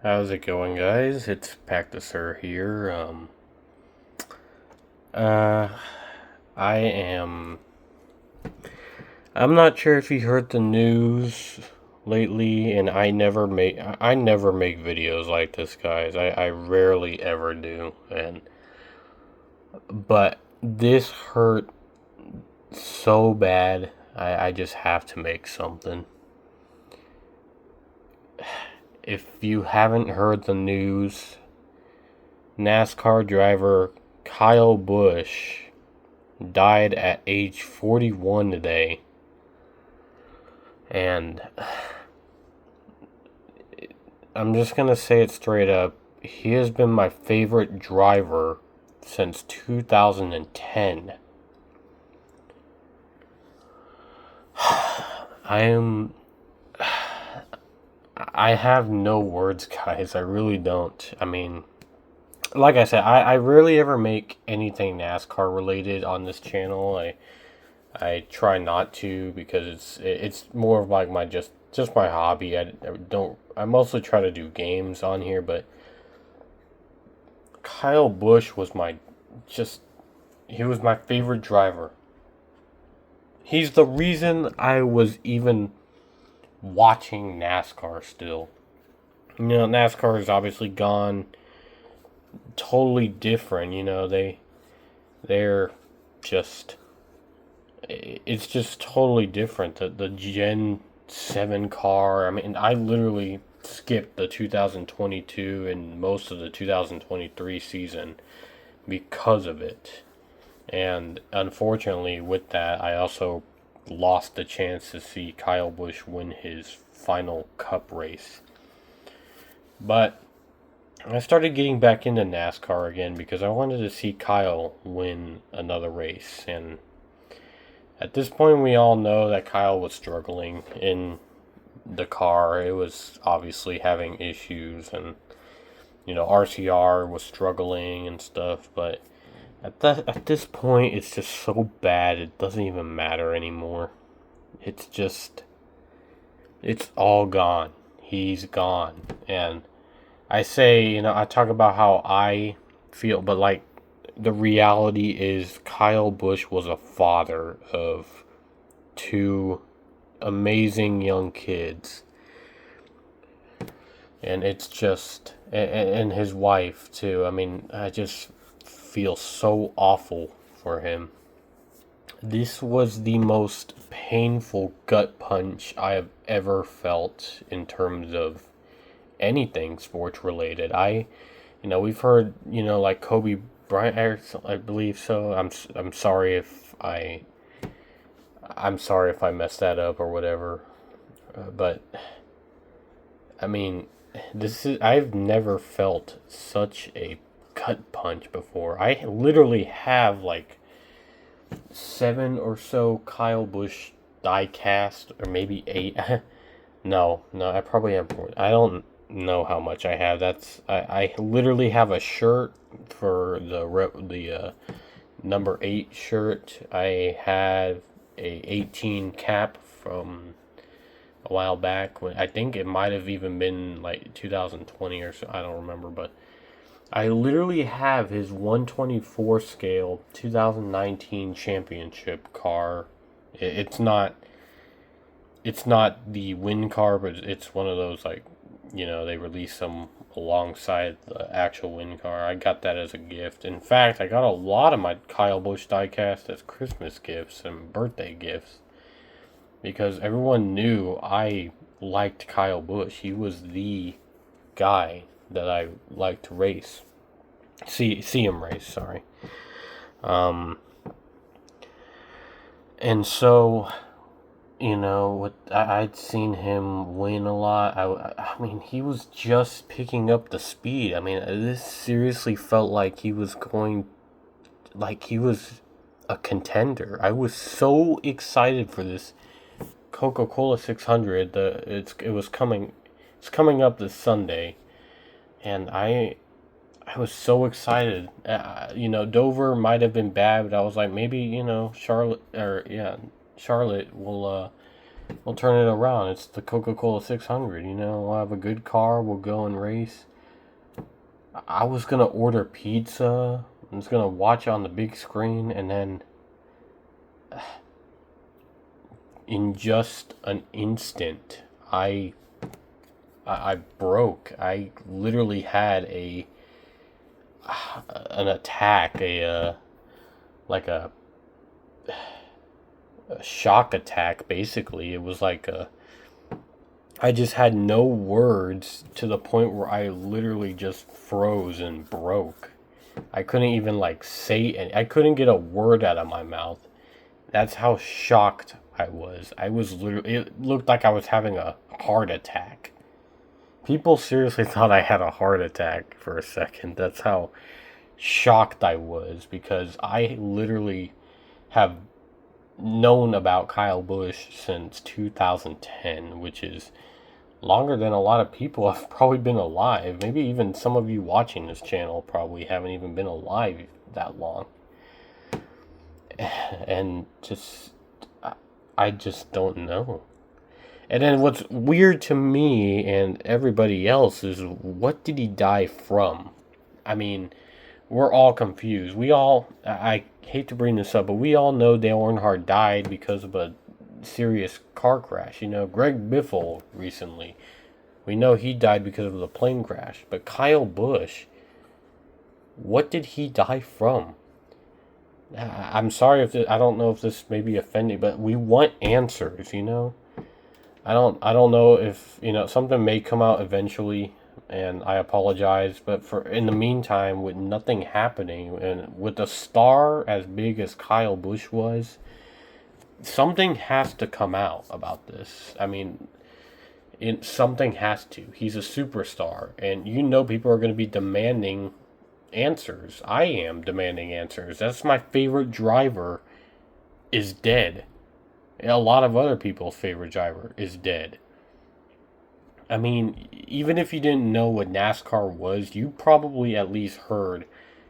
How's it going, guys? It's Practicer here. Uh, I am. I'm not sure if you heard the news lately, and I never make videos like this, guys. I rarely ever do, but this hurt so bad. I just have to make something. If you haven't heard the news, NASCAR driver Kyle Busch died at age 41 today. And I'm just going to say it straight up. He has been my favorite driver since 2010. I am. I have no words, guys. I really don't. I mean, like I said, I rarely ever make anything NASCAR related on this channel. I try not to because it's more of like my just my hobby. I mostly try to do games on here, but Kyle Busch was just he was my favorite driver. He's the reason I was even watching NASCAR still. You know, NASCAR is obviously gone, totally different. They're just it's just totally different. The Gen 7 car. I mean, I literally skipped the 2022 and most of the 2023 season because of it. And unfortunately, with that, I also lost the chance to see Kyle Busch win his final cup race. But I started getting back into NASCAR again because I wanted to see Kyle win another race. And at this point, we all know that Kyle was struggling in the car. It was obviously having issues, and RCR was struggling and stuff. But at this point, it's just so bad it doesn't even matter anymore. It's all gone. He's gone, and I talk about how I feel, but like the reality is Kyle Busch was a father of two amazing young kids. And it's just, and his wife too. I mean, I just feel so awful for him. This was the most painful gut punch I have ever felt in terms of anything sports related. We've heard, like Kobe Bryant, I believe so. I'm sorry if I messed that up or whatever. But I mean, I've never felt such a gut punch before. I literally have like 7 or so Kyle Busch die cast, or maybe 8. No, I probably have more. I don't know how much I have. I literally have a shirt for the number 8 shirt. I have a 18 cap from a while back when I think it might have even been like 2020 or so. I don't remember, but I literally have his 124 scale 2019 championship car. It's not the win car, but it's one of those, like, they release them alongside the actual win car. I got that as a gift. In fact, I got a lot of my Kyle Busch diecast as Christmas gifts and birthday gifts because everyone knew I liked Kyle Busch. He was the guy that I liked to race. See him race, sorry. And so, I'd seen him win a lot. I mean, he was just picking up the speed. I mean, this seriously felt like he was a contender. I was so excited for this Coca-Cola 600. It's coming up this Sunday, and I was so excited. Dover might have been bad, but I was like, maybe Charlotte will we'll turn it around. It's the Coca-Cola 600, you know. We'll have a good car. We'll go and race. I was going to order pizza. I was going to watch it on the big screen. And then in just an instant, I broke. I literally had an attack, like a shock attack. Basically, it was like I just had no words to the point where I literally just froze and broke. I couldn't even like say any. I couldn't get a word out of my mouth. That's how shocked I was. I was literally. It looked like I was having a heart attack. People seriously thought I had a heart attack for a second. That's how shocked I was, because I literally have known about Kyle Busch since 2010, which is longer than a lot of people have probably been alive. Maybe even some of you watching this channel probably haven't even been alive that long. And I just don't know. And then what's weird to me and everybody else is, what did he die from? I mean, we're all confused. I hate to bring this up, but we all know Dale Earnhardt died because of a serious car crash. You know, Greg Biffle recently, we know he died because of the plane crash. But Kyle Busch, what did he die from? I'm sorry if I don't know if this may be offending, but we want answers, you know? I don't know if, you know, something may come out eventually, and I apologize, but for in the meantime, with nothing happening and with a star as big as Kyle Busch was, something has to come out about this. I mean, something has to. He's a superstar, and you know people are going to be demanding answers. I am demanding answers. That's my favorite driver is dead. A lot of other people's favorite driver is dead. I mean, even if you didn't know what NASCAR was, you probably at least heard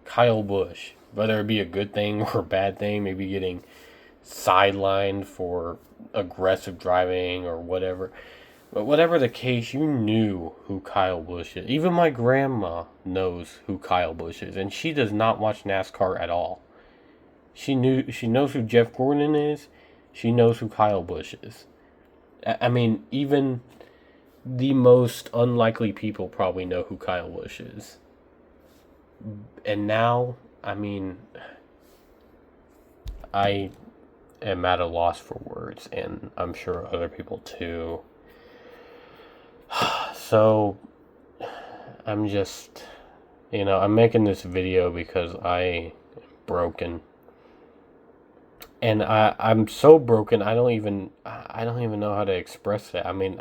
Kyle Busch. Whether it be a good thing or a bad thing, maybe getting sidelined for aggressive driving or whatever. But whatever the case, you knew who Kyle Busch is. Even my grandma knows who Kyle Busch is, and she does not watch NASCAR at all. She knows who Jeff Gordon is. She knows who Kyle Busch is. I mean, even the most unlikely people probably know who Kyle Busch is. And now, I mean, I am at a loss for words, and I'm sure other people too. So, I'm just, you know, I'm making this video because I am broken. And I'm so broken, I don't even know how to express it. I mean,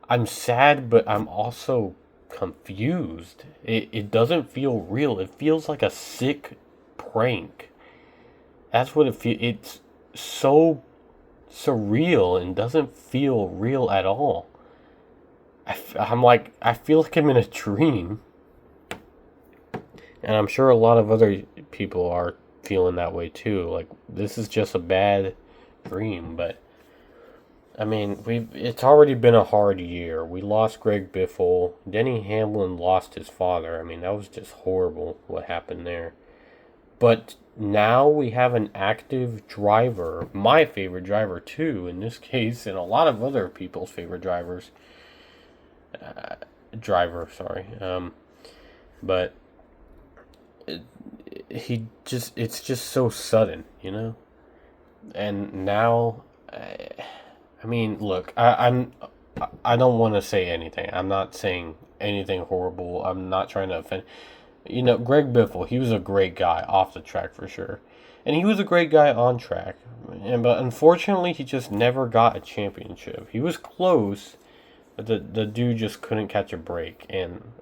I'm sad, but I'm also confused. It doesn't feel real. It feels like a sick prank. That's what it feels. It's so surreal and doesn't feel real at all. I'm like, I feel like I'm in a dream. And I'm sure a lot of other people are feeling that way too. Like, this is just a bad dream. But I mean, it's already been a hard year. We lost Greg Biffle. Denny Hamlin lost his father. I mean, that was just horrible what happened there. But now we have an active driver, my favorite driver too, in this case, and a lot of other people's favorite drivers. But it's just so sudden, you know? And now, I mean, look, I don't want to say anything. I'm not saying anything horrible. I'm not trying to offend. You know, Greg Biffle, he was a great guy off the track for sure. And he was a great guy on track. But unfortunately, he just never got a championship. He was close, but the dude just couldn't catch a break.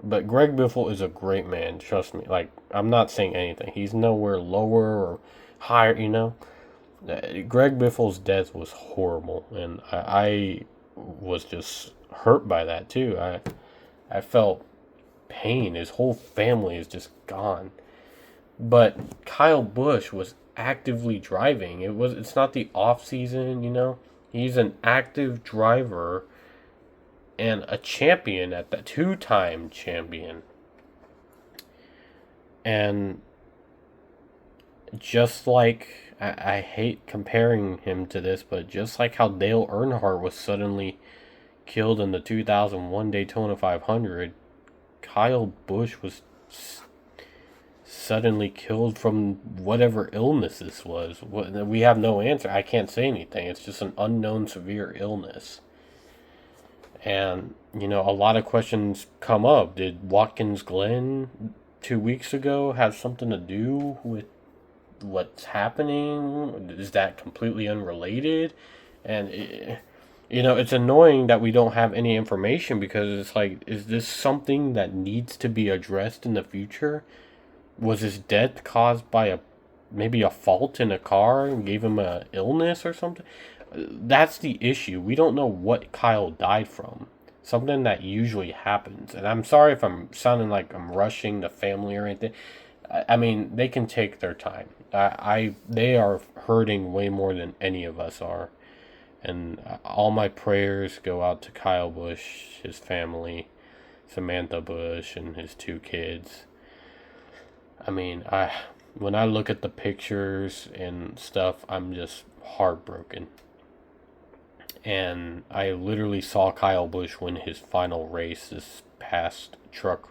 But Greg Biffle is a great man, trust me. Like, I'm not saying anything. He's nowhere lower or higher, you know. Greg Biffle's death was horrible, and I was just hurt by that too. I felt pain. His whole family is just gone. But Kyle Busch was actively driving. It's not the off season, you know. He's an active driver and a champion at the two-time champion. And just like I hate comparing him to this, but just like how Dale Earnhardt was suddenly killed in the 2001 Daytona 500, Kyle Busch was suddenly killed from whatever illness this was. We have no answer. I can't say anything. It's just an unknown severe illness. And, a lot of questions come up. Did Watkins Glen 2 weeks ago have something to do with what's happening? Is that completely unrelated? And it's annoying that we don't have any information, because it's like, is this something that needs to be addressed in the future? Was his death caused by maybe a fault in a car and gave him a illness or something? That's the issue. We don't know what Kyle died from. Something that usually happens. And I'm sorry if I'm sounding like I'm rushing the family or anything. I mean, they can take their time. They are hurting way more than any of us are. And all my prayers go out to Kyle Busch, his family, Samantha Busch, and his 2 kids. I mean, when I look at the pictures and stuff, I'm just heartbroken. And I literally saw Kyle Busch win his final race this past truck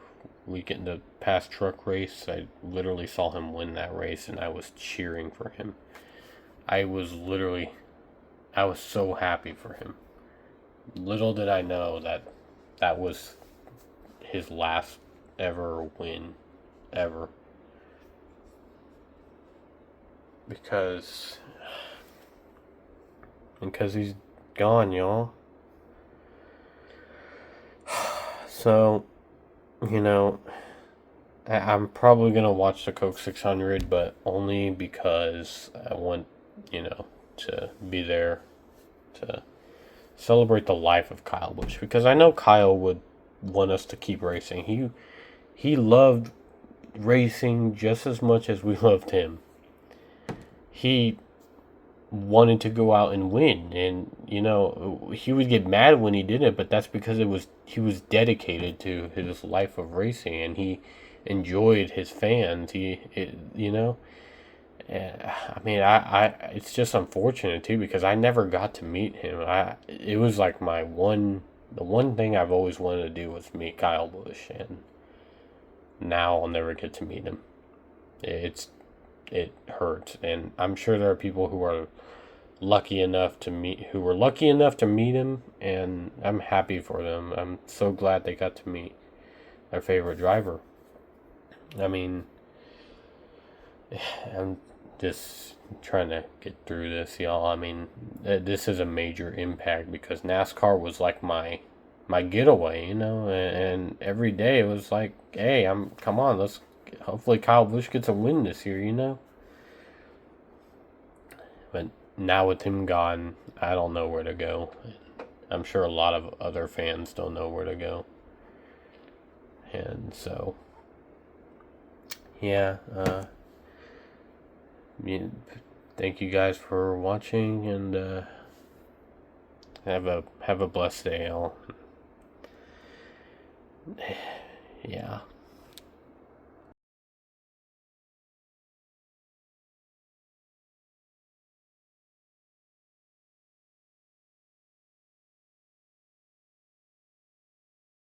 weekend, the past truck race. I literally saw him win that race, and I was cheering for him. I was so happy for him. Little did I know that was his last ever win, ever. Because he's gone, y'all. So, I'm probably going to watch the Coke 600, but only because I want, to be there to celebrate the life of Kyle Busch. Because I know Kyle would want us to keep racing. He loved racing just as much as we loved him. He wanted to go out and win, and he would get mad when he didn't, but that's because he was dedicated to his life of racing, and he enjoyed his fans. I mean, it's just unfortunate too, because I never got to meet him. It was like the one thing I've always wanted to do was meet Kyle Busch, and now I'll never get to meet him. It hurts, and I'm sure there are people who were lucky enough to meet him, and I'm happy for them. I'm so glad they got to meet their favorite driver. I mean, I'm just trying to get through this, y'all. I mean, this is a major impact, because NASCAR was like my getaway, and every day it was like, hey, come on, hopefully Kyle Busch gets a win this year, But now with him gone, I don't know where to go. I'm sure a lot of other fans don't know where to go. And so, yeah, thank you guys for watching, and have a blessed day, all. Yeah.